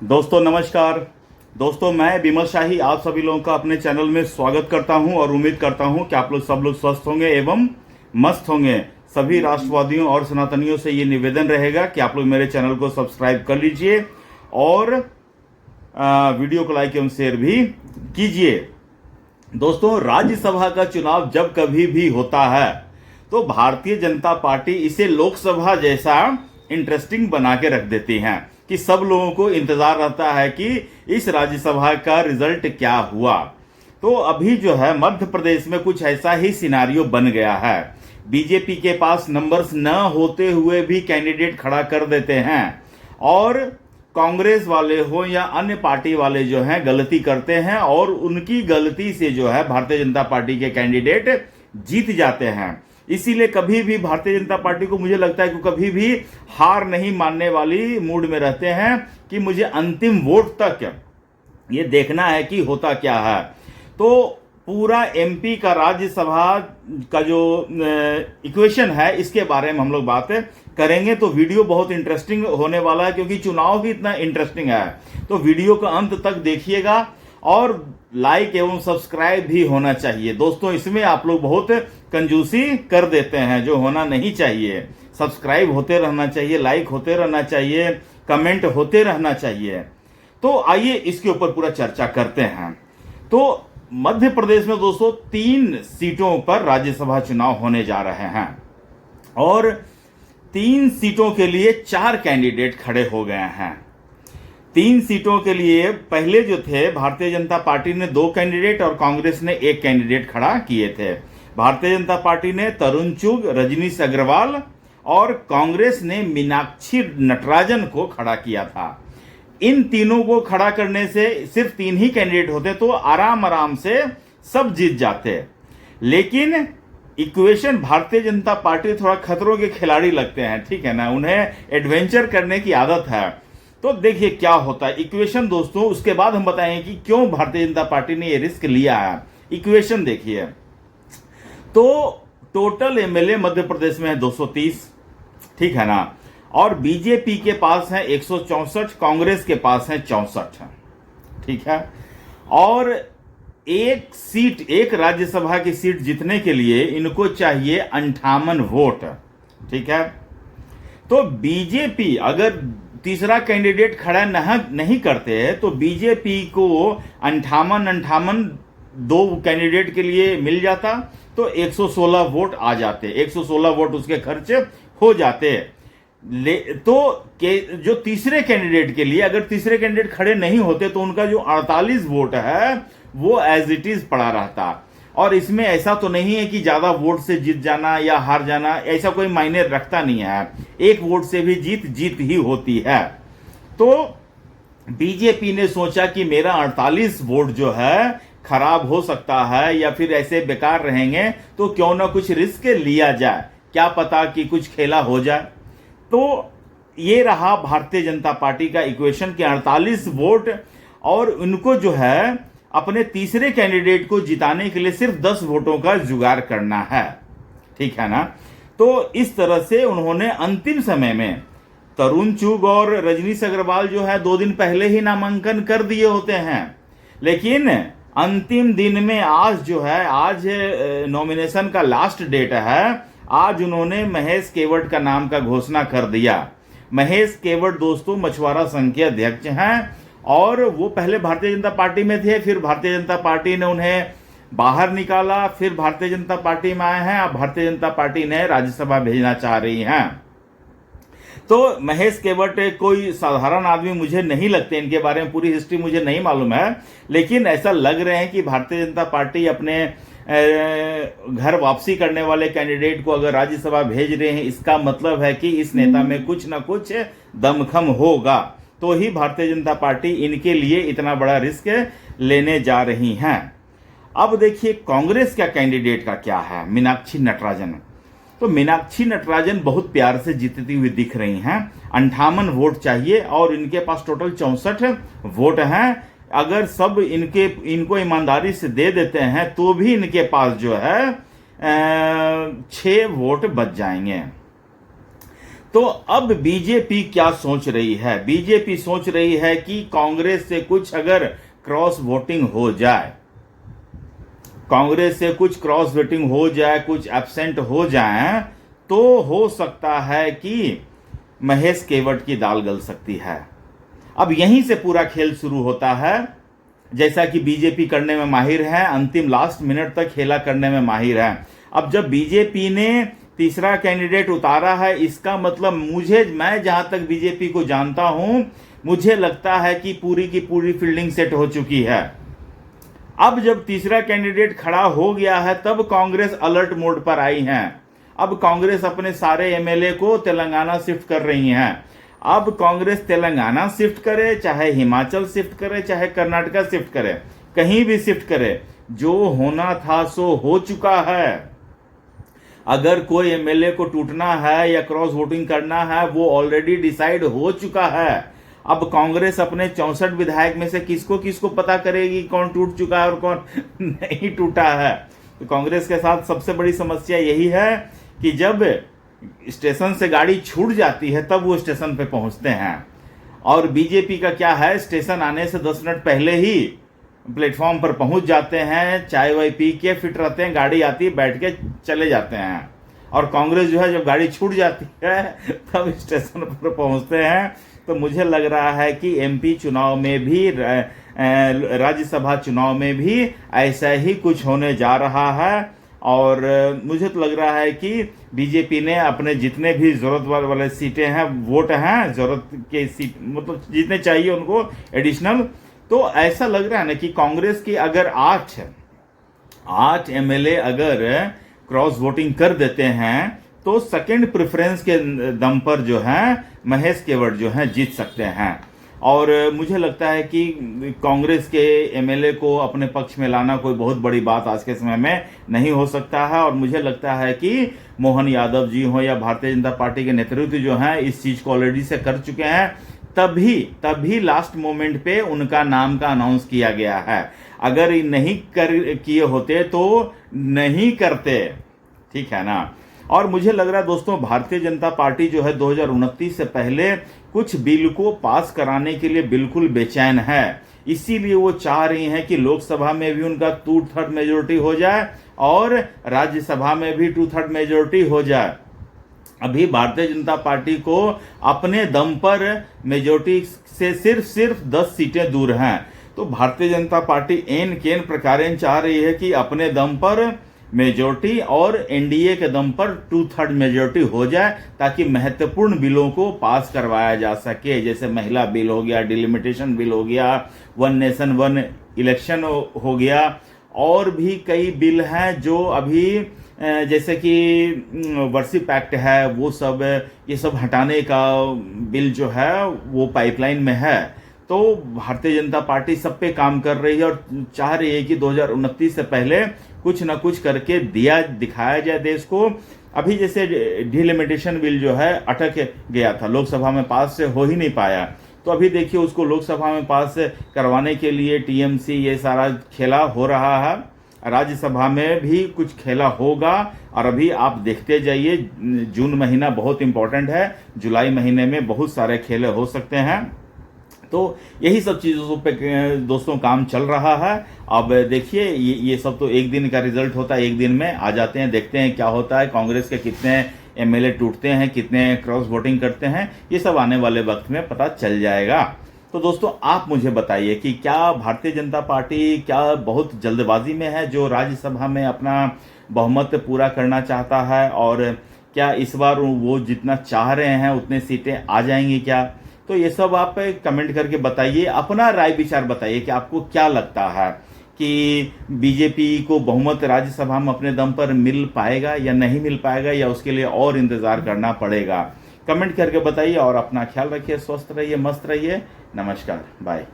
दोस्तों नमस्कार। दोस्तों मैं विमल शाही आप सभी लोगों का अपने चैनल में स्वागत करता हूं और उम्मीद करता हूं कि आप लोग सब लोग स्वस्थ होंगे एवं मस्त होंगे। सभी राष्ट्रवादियों और सनातनियों से ये निवेदन रहेगा कि आप लोग मेरे चैनल को सब्सक्राइब कर लीजिए और वीडियो को लाइक एवं शेयर भी कीजिए। दोस्तों राज्यसभा का चुनाव जब कभी भी होता है तो भारतीय जनता पार्टी इसे लोकसभा जैसा इंटरेस्टिंग बना के रख देती हैं कि सब लोगों को इंतजार रहता है कि इस राज्यसभा का रिजल्ट क्या हुआ। तो अभी जो है मध्य प्रदेश में कुछ ऐसा ही सिनारियो बन गया है। बीजेपी के पास नंबर्स न होते हुए भी कैंडिडेट खड़ा कर देते हैं और कांग्रेस वाले हो या अन्य पार्टी वाले जो हैं गलती करते हैं और उनकी गलती से जो है भारतीय जनता पार्टी के कैंडिडेट जीत जाते हैं। इसीलिए कभी भी भारतीय जनता पार्टी को मुझे लगता है कि कभी भी हार नहीं मानने वाली मूड में रहते हैं कि मुझे अंतिम वोट तक ये देखना है कि होता क्या है। तो पूरा एमपी का राज्यसभा का जो इक्वेशन है इसके बारे में हम लोग बात करेंगे। तो वीडियो बहुत इंटरेस्टिंग होने वाला है क्योंकि चुनाव भी इतना इंटरेस्टिंग है। तो वीडियो को अंत तक देखिएगा और लाइक एवं सब्सक्राइब भी होना चाहिए। दोस्तों इसमें आप लोग बहुत कंजूसी कर देते हैं जो होना नहीं चाहिए। सब्सक्राइब होते रहना चाहिए, लाइक होते रहना चाहिए, कमेंट होते रहना चाहिए। तो आइए इसके ऊपर पूरा चर्चा करते हैं। तो मध्य प्रदेश में दोस्तों 3 सीटों पर राज्यसभा चुनाव होने जा रहे हैं और 3 सीटों के लिए 4 कैंडिडेट खड़े हो गए हैं। 3 सीटों के लिए पहले जो थे भारतीय जनता पार्टी ने 2 कैंडिडेट और कांग्रेस ने 1 कैंडिडेट खड़ा किए थे। भारतीय जनता पार्टी ने तरुण चुग, रजनीश अग्रवाल और कांग्रेस ने मीनाक्षी नटराजन को खड़ा किया था। इन तीनों को खड़ा करने से सिर्फ 3 ही कैंडिडेट होते तो आराम से सब जीत जाते। लेकिन इक्वेशन भारतीय जनता पार्टी थोड़ा खतरों के खिलाड़ी लगते हैं, ठीक है ना, उन्हें एडवेंचर करने की आदत है। तो देखिए क्या होता है इक्वेशन दोस्तों, उसके बाद हम बताएंगे कि क्यों भारतीय जनता पार्टी ने ये रिस्क लिया है। इक्वेशन देखिए तो टोटल एमएलए मध्य प्रदेश में है 230, ठीक है ना, और बीजेपी के पास है 164, कांग्रेस के पास है 64, ठीक है। और एक राज्यसभा की सीट जीतने के लिए इनको चाहिए 58 वोट, ठीक है। तो बीजेपी अगर तीसरा कैंडिडेट खड़ा नहीं करते तो बीजेपी को 58 2 कैंडिडेट के लिए मिल जाता तो 116 वोट आ जाते, 116 वोट उसके खर्च हो जाते। तो जो तीसरे कैंडिडेट के लिए अगर तीसरे कैंडिडेट खड़े नहीं होते तो उनका जो 48 वोट है वो एज इट इज पड़ा रहता। और इसमें ऐसा तो नहीं है कि ज्यादा वोट से जीत जाना या हार जाना, ऐसा कोई मायने रखता नहीं है। 1 वोट से भी जीत ही होती है। तो बीजेपी ने सोचा कि मेरा 48 वोट जो है खराब हो सकता है या फिर ऐसे बेकार रहेंगे तो क्यों ना कुछ रिस्क लिया जाए, क्या पता कि कुछ खेला हो जाए। तो ये रहा भारतीय जनता पार्टी का इक्वेशन के 48 वोट और उनको जो है अपने तीसरे कैंडिडेट को जिताने के लिए सिर्फ 10 वोटों का जुगाड़ करना है, ठीक है ना। तो इस तरह से उन्होंने अंतिम समय में तरुण चुग और रजनीश अग्रवाल जो है 2 दिन पहले ही नामांकन कर दिए होते हैं, लेकिन अंतिम दिन में आज जो है, आज नॉमिनेशन का लास्ट डेट है, आज उन्होंने महेश केवट का नाम का घोषणा कर दिया। महेश केवट दोस्तों मछुआरा संघ के अध्यक्ष हैं और वो पहले भारतीय जनता पार्टी में थे, फिर भारतीय जनता पार्टी ने उन्हें बाहर निकाला, फिर भारतीय जनता पार्टी में आए हैं। अब भारतीय जनता पार्टी ने राज्यसभा भेजना चाह रही हैं। तो महेश केवट कोई साधारण आदमी मुझे नहीं लगते, इनके बारे में पूरी हिस्ट्री मुझे नहीं मालूम है, लेकिन ऐसा लग रहे हैं कि भारतीय जनता पार्टी अपने घर वापसी करने वाले कैंडिडेट को अगर राज्यसभा भेज रहे हैं इसका मतलब है कि इस नेता में कुछ ना कुछ दमखम होगा, तो ही भारतीय जनता पार्टी इनके लिए इतना बड़ा रिस्क लेने जा रही हैं। अब देखिए कांग्रेस का कैंडिडेट का क्या है, मीनाक्षी नटराजन। तो मीनाक्षी नटराजन बहुत प्यार से जीतती हुई दिख रही हैं। 58 वोट चाहिए और इनके पास टोटल 64 वोट हैं। अगर सब इनको ईमानदारी से दे देते हैं तो भी इनके पास जो है 6 वोट बच जाएंगे। तो अब बीजेपी क्या सोच रही है? बीजेपी सोच रही है कि कांग्रेस से कुछ अगर क्रॉस वोटिंग हो जाए, कांग्रेस से कुछ क्रॉस वोटिंग हो जाए, कुछ एब्सेंट हो जाए, तो हो सकता है कि महेश केवट की दाल गल सकती है। अब यहीं से पूरा खेल शुरू होता है। जैसा कि बीजेपी करने में माहिर है, अंतिम लास्ट मिनट तक खेला करने में माहिर है। अब जब बीजेपी ने तीसरा कैंडिडेट उतारा है, इसका मतलब मैं जहां तक बीजेपी को जानता हूं, मुझे लगता है कि पूरी की पूरी फील्डिंग सेट हो चुकी है। अब जब तीसरा कैंडिडेट खड़ा हो गया है, तब कांग्रेस अलर्ट मोड पर आई है। अब कांग्रेस अपने सारे एमएलए को तेलंगाना शिफ्ट कर रही है। अब कांग्रेस तेलंगाना शिफ्ट करे, चाहे हिमाचल शिफ्ट करे, चाहे कर्नाटका शिफ्ट करे, कहीं भी शिफ्ट करे, जो होना था सो हो चुका है। अगर कोई एमएलए को टूटना है या क्रॉस वोटिंग करना है, वो ऑलरेडी डिसाइड हो चुका है। अब कांग्रेस अपने 64 विधायक में से किसको किसको पता करेगी कौन टूट चुका है और कौन नहीं टूटा है? तो कांग्रेस के साथ सबसे बड़ी समस्या यही है कि जब स्टेशन से गाड़ी छूट जाती है, तब वो स्टेशन पे पहुंचते हैं। और बीजेपी का क्या है, स्टेशन आने से 10 मिनट पहले ही प्लेटफॉर्म पर पहुंच जाते हैं, चाय वाय पी के फिट रहते हैं, गाड़ी आती है, बैठ के चले जाते हैं। और कांग्रेस जो है, जब गाड़ी छूट जाती है तब स्टेशन पर पहुंचते हैं। तो मुझे लग रहा है कि एमपी चुनाव में भी, राज्यसभा चुनाव में भी ऐसा ही कुछ होने जा रहा है। और मुझे तो लग रहा है कि बीजेपी ने अपने जितने भी जरूरत वाले सीटें हैं, वोट हैं, जरूरत के सीट मतलब जितने चाहिए उनको एडिशनल, तो ऐसा लग रहा है ना कि कांग्रेस की अगर 8 एमएलए अगर क्रॉस वोटिंग कर देते हैं, तो सेकंड प्रेफरेंस के दम पर जो है महेश केवट जो है जीत सकते हैं। और मुझे लगता है कि कांग्रेस के एमएलए को अपने पक्ष में लाना कोई बहुत बड़ी बात आज के समय में नहीं हो सकता है। और मुझे लगता है कि मोहन यादव जी हो या भारतीय जनता पार्टी के नेतृत्व जो हैं, इस चीज को ऑलरेडी से कर चुके हैं। तभी लास्ट मोमेंट पे उनका नाम का अनाउंस किया गया है। अगर नहीं किए होते तो नहीं करते, ठीक है ना। और मुझे लग रहा है दोस्तों, भारतीय जनता पार्टी जो है 2029 से पहले कुछ बिल को पास कराने के लिए बिल्कुल बेचैन है। इसीलिए वो चाह रही हैं कि लोकसभा में भी उनका 2/3 मेजोरिटी हो जाए और राज्यसभा में भी 2/3 मेजोरिटी हो जाए। अभी भारतीय जनता पार्टी को अपने दम पर मेजोरिटी से सिर्फ 10 सीटें दूर हैं। तो भारतीय जनता पार्टी एन केन प्रकारेण चाह रही है कि अपने दम पर मेजोरिटी और एनडीए के दम पर 2/3 मेजोरिटी हो जाए, ताकि महत्वपूर्ण बिलों को पास करवाया जा सके। जैसे महिला बिल हो गया, डिलिमिटेशन बिल हो गया, 1 नेशन 1 इलेक्शन हो गया, और भी कई बिल हैं जो अभी जैसे कि वर्शिप एक्ट है, वो सब ये सब हटाने का बिल जो है वो पाइपलाइन में है। तो भारतीय जनता पार्टी सब पे काम कर रही है और चाह रही है कि 2029 से पहले कुछ ना कुछ करके दिखाया जाए देश को। अभी जैसे डिलिमिटेशन बिल जो है अटक गया था, लोकसभा में पास से हो ही नहीं पाया। तो अभी देखिए उसको लोकसभा में पास करवाने के लिए टीएमसी ये सारा खेला हो रहा है, राज्यसभा में भी कुछ खेला होगा। और अभी आप देखते जाइए, जून महीना बहुत इंपॉर्टेंट है, जुलाई महीने में बहुत सारे खेले हो सकते हैं। तो यही सब चीज़ों पे दोस्तों काम चल रहा है। अब देखिए ये सब तो एक दिन का रिजल्ट होता है, एक दिन में आ जाते हैं, देखते हैं क्या होता है, कांग्रेस के कितने एमएलए टूटते हैं, कितने क्रॉस वोटिंग करते हैं, ये सब आने वाले वक्त में पता चल जाएगा। तो दोस्तों आप मुझे बताइए कि क्या भारतीय जनता पार्टी क्या बहुत जल्दबाजी में है जो राज्यसभा में अपना बहुमत पूरा करना चाहता है, और क्या इस बार वो जितना चाह रहे हैं उतने सीटें आ जाएंगी क्या? तो ये सब आप कमेंट करके बताइए, अपना राय विचार बताइए कि आपको क्या लगता है कि बीजेपी को बहुमत राज्यसभा में अपने दम पर मिल पाएगा या नहीं मिल पाएगा, या उसके लिए और इंतजार करना पड़ेगा। कमेंट करके बताइए और अपना ख्याल रखिए, स्वस्थ रहिए, मस्त रहिए। नमस्कार, बाय।